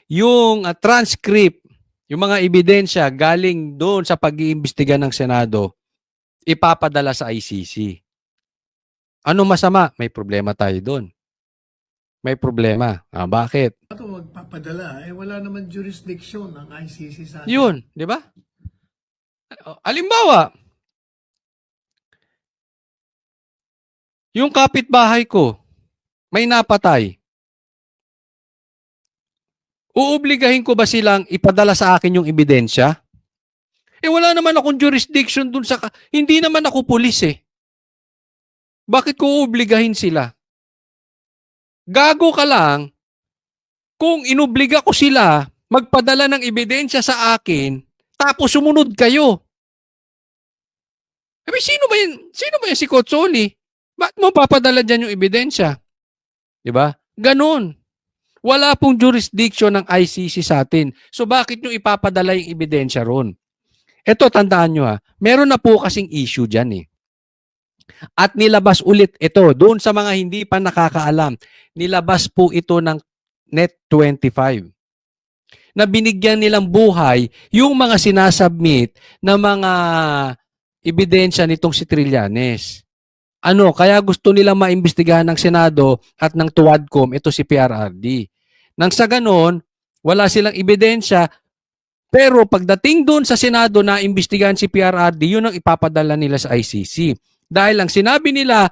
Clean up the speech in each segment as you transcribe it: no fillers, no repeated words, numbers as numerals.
yung transcript, yung mga ebidensya galing doon sa pag-iimbestiga ng Senado, ipapadala sa ICC. Ano masama? May problema tayo doon. May problema. Bakit? Ako magpapadala, wala naman jurisdiction ng ICC sa atin. Yun, di ba? Halimbawa, yung kapitbahay ko, may napatay. Uobligahin ko ba silang ipadala sa akin yung ebidensya? Wala naman akong jurisdiction dun sa... Hindi naman ako pulis eh. Bakit ko uobligahin sila? Gago ka lang kung inobliga ko sila magpadala ng ebidensya sa akin tapos sumunod kayo. Sino ba yan? Sino ba yan si Kotsoli? Bakit mo papadala dyan yung ebidensya? Diba? Ganon. Wala pong jurisdiction ng ICC sa atin. So bakit nyo ipapadala yung ebidensya ron? Ito, tandaan nyo meron na po kasing issue dyan eh. At nilabas ulit ito, doon sa mga hindi pa nakakaalam, nilabas po ito ng Net25 na binigyan nilang buhay yung mga sinasubmit na mga ebidensya nitong si Trillanes. Kaya gusto nilang maimbestigahan ng Senado at ng TUADCOM, ito si PRRD. Nang sa ganon, wala silang ebidensya, pero pagdating doon sa Senado na imbestigahan si PRRD, yun ang ipapadala nila sa ICC. Dahil ang sinabi nila,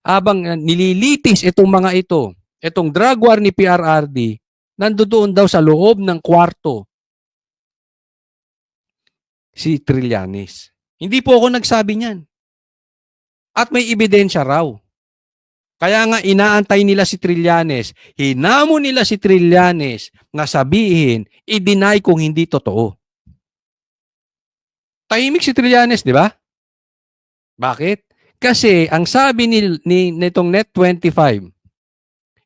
habang nililitis itong mga ito, itong drug war ni PRRD, nandoon daw sa loob ng kwarto si Trillanes. Hindi po ako nagsabi niyan. At may ebidensya raw. Kaya nga inaantay nila si Trillanes, hinamon nila si Trillanes na sabihin, i-deny kung hindi totoo. Tahimik si Trillanes, di ba? Bakit? Kasi ang sabi nitong Net25,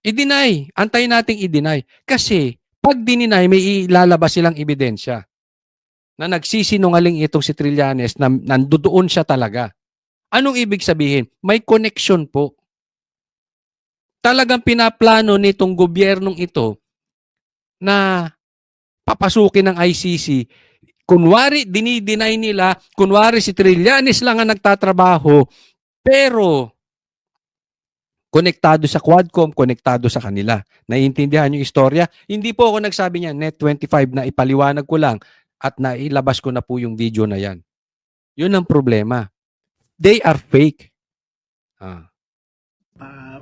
i-deny, antay nating i-deny. Kasi pag dininay, may ilalabas silang ebidensya na nagsisinungaling itong si Trillanes na nandoon siya talaga. Anong ibig sabihin? May connection po. Talagang pinaplano nitong gobyernong ito na papasukin ng ICC. Kunwari, dinideny nila, kunwari si Trillanes lang ang nagtatrabaho, pero konektado sa Quadcom, konektado sa kanila. Naiintindihan yung istorya? Hindi po ako nagsabi niyan, Net25 na ipaliwanag ko lang at nailabas ko na po yung video na yan. Yun ang problema. They are fake.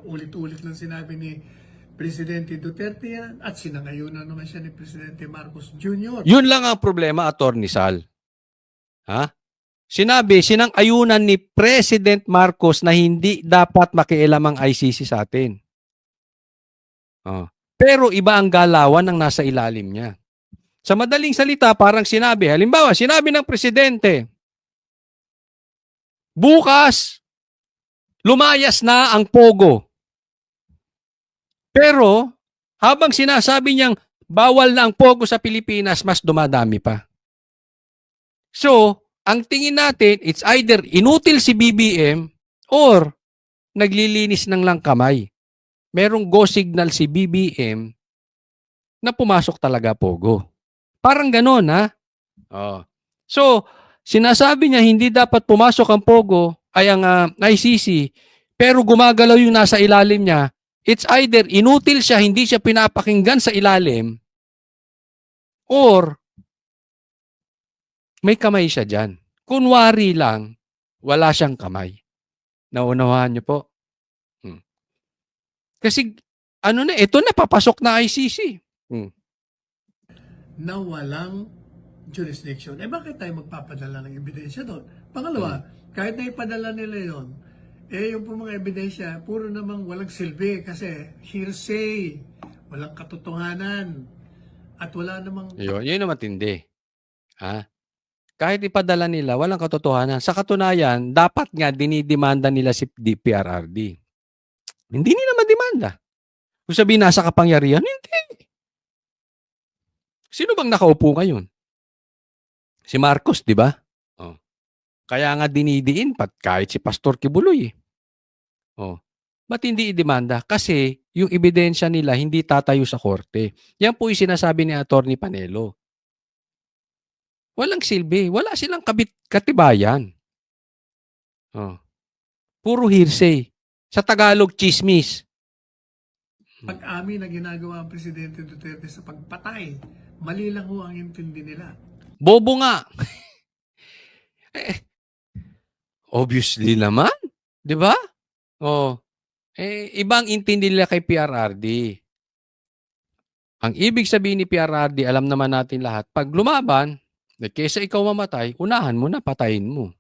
Ulit-ulit lang sinabi ni Presidente Duterte yan at sinangayunan naman siya ni Presidente Marcos Jr. Yun lang ang problema, Atty. Sal. Sinang-ayunan ni President Marcos na hindi dapat makialam ang ICC sa atin. Pero iba ang galawan ng nasa ilalim niya. Sa madaling salita, parang halimbawa, sinabi ng Presidente, bukas, lumayas na ang Pogo. Pero, habang sinasabi niyang bawal na ang Pogo sa Pilipinas, mas dumadami pa. So, ang tingin natin, it's either inutil si BBM or naglilinis ng lang kamay. Merong go signal si BBM na pumasok talaga Pogo. Parang ganon, So, sinasabi niya hindi dapat pumasok ang Pogo ay ang ICC, pero gumagalaw yung nasa ilalim niya. It's either inutil siya, hindi siya pinapakinggan sa ilalim, or may kamay siya dyan. Kunwari lang, wala siyang kamay. Naunawahan niyo po? Kasi, ito na, papasok na ICC. Na walang jurisdiction. Bakit tayo magpapadala ng ebidensya doon? Pangalawa, kahit na ipadala nila yon, yung po mga ebidensya, puro namang walang silbi kasi hearsay, walang katotohanan, at wala namang... Yun naman tindi. Kahit ipadala nila, walang katotohanan. Sa katunayan, dapat nga dinidemanda nila si PRRD. Hindi nila mademanda. Kung sabihin nasa kapangyarihan, hindi. Sino bang nakaupo ngayon? Si Marcos, di ba? Kaya nga dinidiin kahit si Pastor Kibuloy. Ba't hindi idemanda? Kasi yung ebidensya nila hindi tatayo sa korte. Yan po yung sinasabi ni Attorney Panelo. Walang silbi. Wala silang katibayan. Oh. Puro hearsay. Sa Tagalog, chismis. Pag-amin na ginagawa ang Presidente Duterte sa pagpatay, mali lang ho ang intindi nila. Bobo nga. Obviously naman. Di ba? Oh. Ibang intindi nila kay PRRD. Ang ibig sabihin ni PRRD, alam naman natin lahat, pag lumaban, kaysa ikaw mamatay, unahan mo na, patayin mo.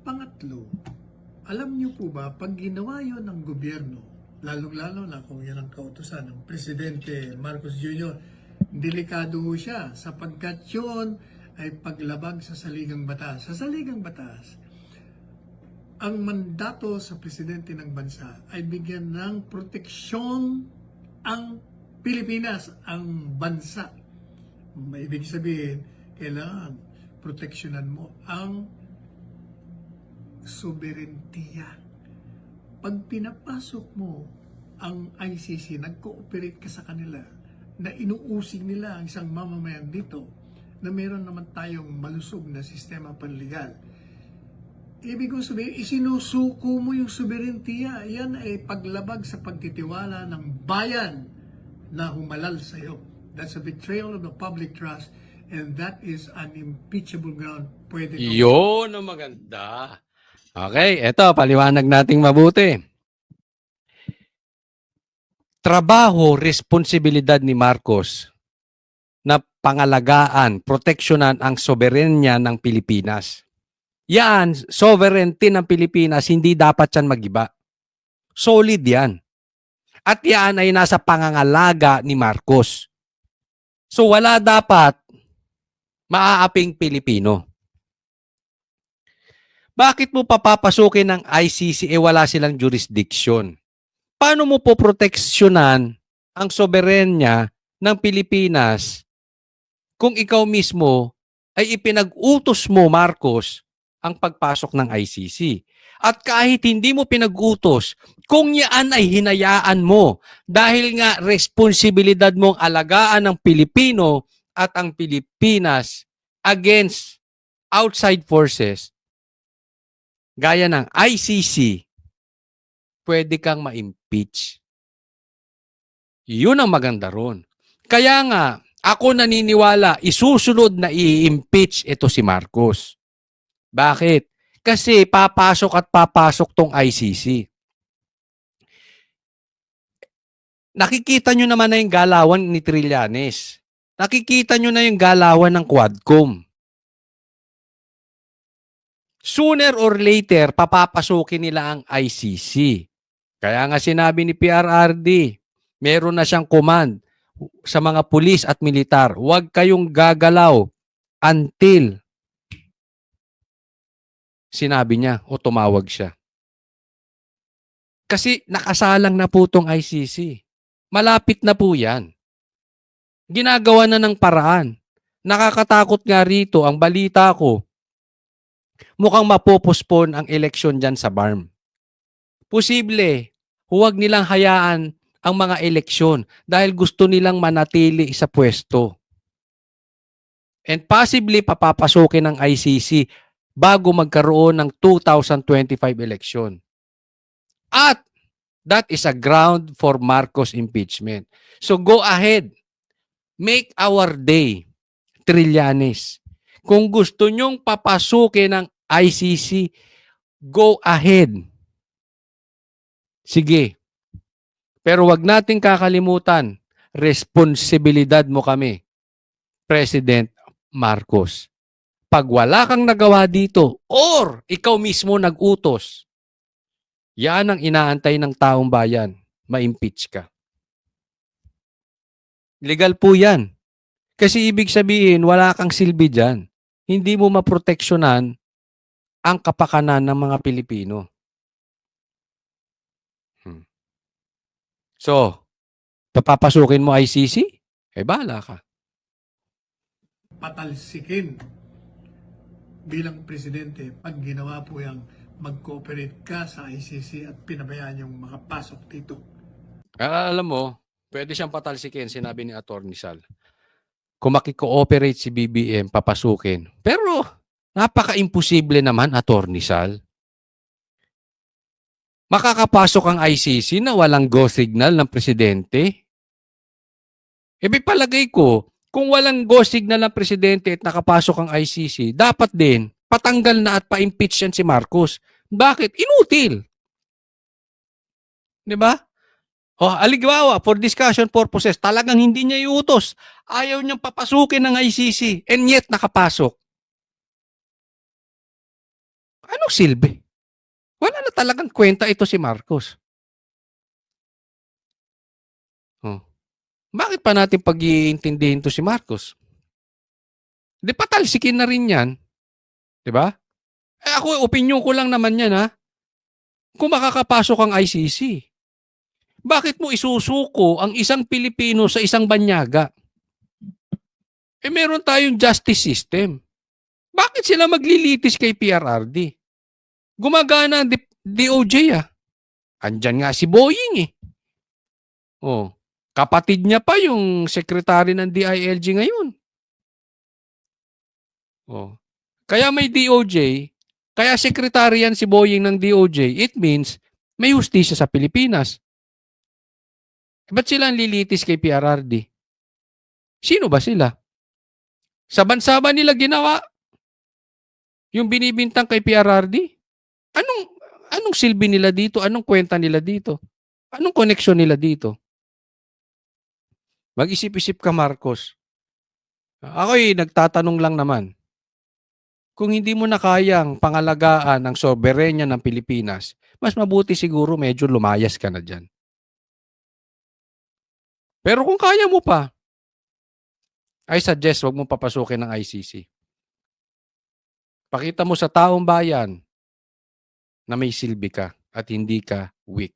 Pangatlo, alam niyo po ba, pag ginawa yon ng gobyerno, lalong-lalo na kung yan ang kautusan ng Presidente Marcos Jr., delikado ho siya sapagkat yun ay paglabag sa saligang batas. Sa saligang batas, ang mandato sa Presidente ng bansa ay bigyan ng proteksyon ang Pilipinas, ang bansa. May ibig sabihin, kailangan proteksyonan mo ang soberentiya. Pag pinapasok mo ang ICC, nag-cooperate ka sa kanila, na inuusig nila ang isang mamamayan dito, na meron naman tayong malusog na sistema panligal. Ibig kong sabihin, isinusuko mo yung soberentiya. Yan ay paglabag sa pagtitiwala ng bayan na humalal sa iyo. That's a betrayal of the public trust, and that is an impeachable ground. Pwede kang Yun ang maganda. Okay, eto, paliwanag nating mabuti. Trabaho, responsibilidad ni Marcos na pangalagaan, proteksyonan ang soberenya ng Pilipinas. Yan, sovereignty ng Pilipinas, hindi dapat yan magiba. Solid yan. At yan ay nasa pangangalaga ni Marcos. So wala dapat maaaping Pilipino. Bakit mo papapasukin ng ICC wala silang jurisdiction? Paano mo po proteksyonan ang soberenya ng Pilipinas kung ikaw mismo ay ipinag-utos mo, Marcos, ang pagpasok ng ICC? At kahit hindi mo pinag-utos, kung yan ay hinayaan mo dahil nga responsibilidad mong alagaan ng Pilipino at ang Pilipinas against outside forces, gaya ng ICC, pwede kang ma-impeach. Yun ang maganda ron. Kaya nga, ako naniniwala, isusunod na i-impeach ito si Marcos. Bakit? Kasi papasok at papasok tong ICC. Nakikita nyo naman na yung galawan ni Trillanes. Nakikita nyo na yung galawan ng Quadcom. Sooner or later, papapasukin nila ang ICC. Kaya nga sinabi ni PRRD, meron na siyang command sa mga pulis at militar. Huwag kayong gagalaw until sinabi niya o tumawag siya. Kasi nakasalang na po itong ICC. Malapit na po yan. Ginagawa na ng paraan. Nakakatakot nga rito, ang balita ko, mukhang mapopospon ang eleksyon dyan sa BARM. Posible, huwag nilang hayaan ang mga eleksyon dahil gusto nilang manatili sa pwesto. And possibly, papapasukin ng ICC bago magkaroon ng 2025 election. At that is a ground for Marcos impeachment. So go ahead. Make our day, Trillanes. Kung gusto nyong papasukin ng ICC, go ahead. Sige. Pero wag nating kakalimutan, responsibilidad mo kami, President Marcos. Pag wala kang nagawa dito or ikaw mismo nag-utos, yan ang inaantay ng taong bayan, ma-impeach ka. Legal po yan. Kasi ibig sabihin, wala kang silbi dyan. Hindi mo maproteksyonan ang kapakanan ng mga Pilipino. So, papapasukin mo ICC? Bahala ka. patalsikin bilang presidente pag ginawa po yung mag-cooperate ka sa ICC at pinabayaan yung makapasok dito. Alam mo, pwede siyang patalsikin, sinabi ni Atty. Sal. Kung makikooperate si BBM, papasukin. Pero, napaka-imposible naman, Atty. Sal. Makakapasok ang ICC na walang go signal ng presidente? Palagay ko, kung walang go signal ng presidente at nakapasok ang ICC, dapat din patanggal na at pa-impeach yan si Marcos. Bakit? Inutil. Di ba? Aligwawa, for discussion purposes, talagang hindi niya iutos. Ayaw niyang papasukin ng ICC and yet nakapasok. Anong silbi? Wala na talagang kwenta ito si Marcos. Bakit pa natin pag-iintindihin to si Marcos? Di patalsikin na rin yan. Di ba? Ako, opinion ko lang naman yan, ha? Kung makakapasok ang ICC, bakit mo isusuko ang isang Pilipino sa isang banyaga? Meron tayong justice system. Bakit sila maglilitis kay PRRD? Gumagana ang DOJ, Andyan nga si Boying, kapatid niya pa yung secretary ng DILG ngayon. Kaya may DOJ, kaya secretary yan si Boying ng DOJ, it means may hustisya sa Pilipinas. Ba't sila ang lilitis kay PRRD? Sino ba sila? Sa bansa ba nila ginawa yung binibintang kay PRRD? Anong silbi nila dito? Anong kwenta nila dito? Anong koneksyon nila dito? Mag-isip-isip ka, Marcos. Ako'y nagtatanong lang naman. Kung hindi mo na kayang pangalagaan ang soberenya ng Pilipinas, mas mabuti siguro medyo lumayas ka na dyan. Pero kung kaya mo pa, I suggest wag mo papasukin ng ICC. Pakita mo sa taong bayan na may silbi ka at hindi ka weak.